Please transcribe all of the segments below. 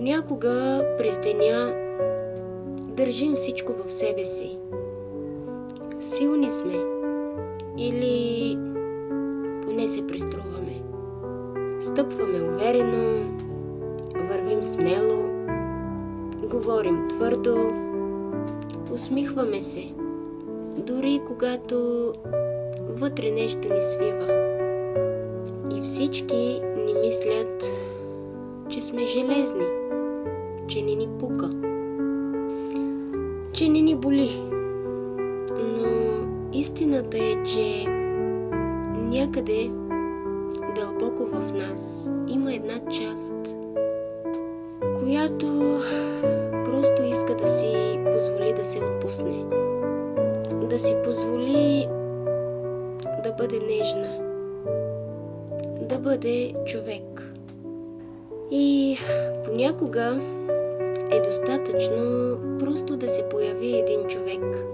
Понякога през деня държим всичко в себе си. Силни сме или поне се преструваме. Стъпваме уверено, вървим смело, говорим твърдо, усмихваме се, дори когато вътре нещо ни свива. И всички ни мислят, че сме железни, че не ни пука, че не ни боли. Но истината е, че някъде дълбоко в нас има една част, която просто иска да си позволи да се отпусне, да си позволи да бъде нежна, да бъде човек. И понякога е достатъчно просто да се появи един човек.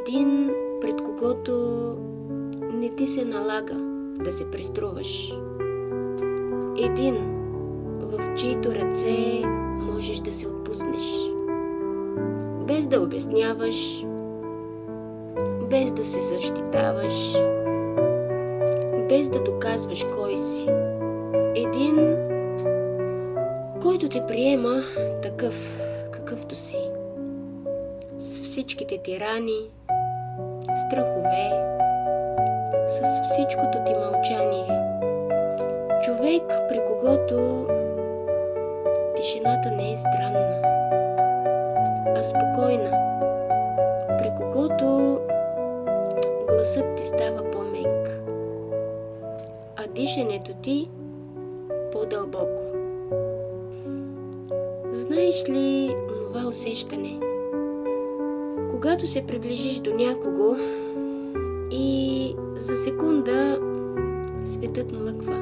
Един, пред когото не ти се налага да се преструваш. Един, в чието ръце можеш да се отпуснеш. Без да обясняваш, без да се защитаваш, без да доказваш кой си. Един, който те приема такъв, какъвто си. С всичките ти рани, страхове, с всичкото ти мълчание. Човек, при когото тишината не е странна, а спокойна. При когото гласът ти става по-мек, а дишането ти по-дълбоко. Знаеш ли онова усещане, когато се приближиш до някого и за секунда светът млъква,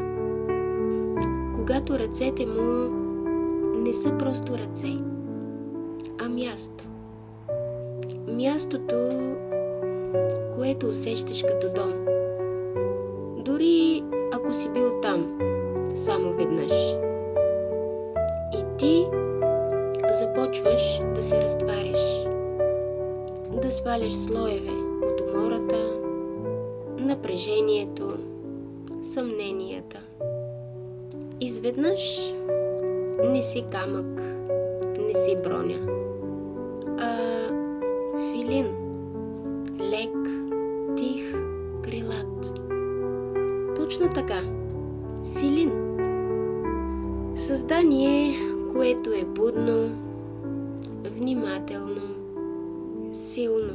когато ръцете му не са просто ръце, а място. Мястото, което усещаш като дом. Дори ако си бил там само веднъж. И ти започваш да се разтваряш, да сваляш слоеве от умората, напрежението, съмненията. Изведнъж не си камък, не си броня, а филин, лек, тих, крилат. Точно така, филин. Създание, което е будно, внимателно, силно,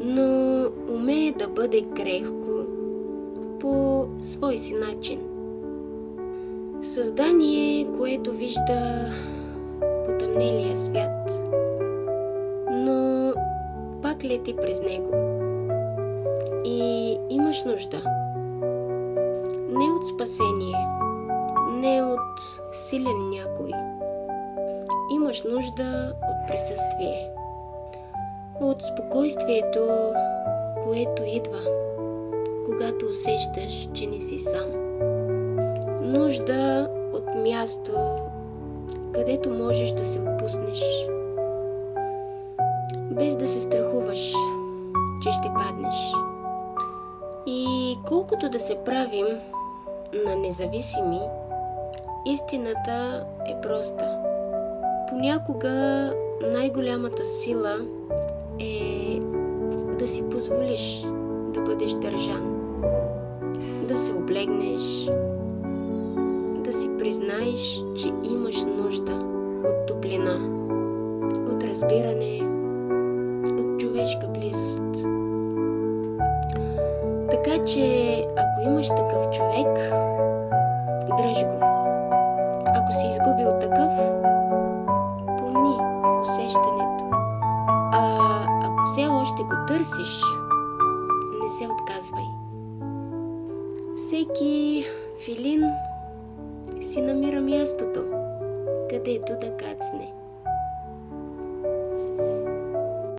но умее да бъде крехко по свой си начин. Създание, което вижда потъмнелия свят, но пак лети през него. И имаш нужда не от спасение, не от силен някой. Имаш нужда от присъствие, от спокойствието, което идва, когато усещаш, че не си сам. Нужда от място, където можеш да се отпуснеш, без да се страхуваш, че ще паднеш. И колкото да се правим на независими, истината е проста. Понякога най-голямата сила е да си позволиш да бъдеш държан, да се облегнеш, да си признаеш, че имаш нужда от топлина, от разбиране, от човешка близост. Така че, ако имаш такъв човек, дръж го. Ако си изгубил такъв, помни усещането. А ако все още го търсиш, не се отказвай. Всеки филин си намира мястото, където да кацне.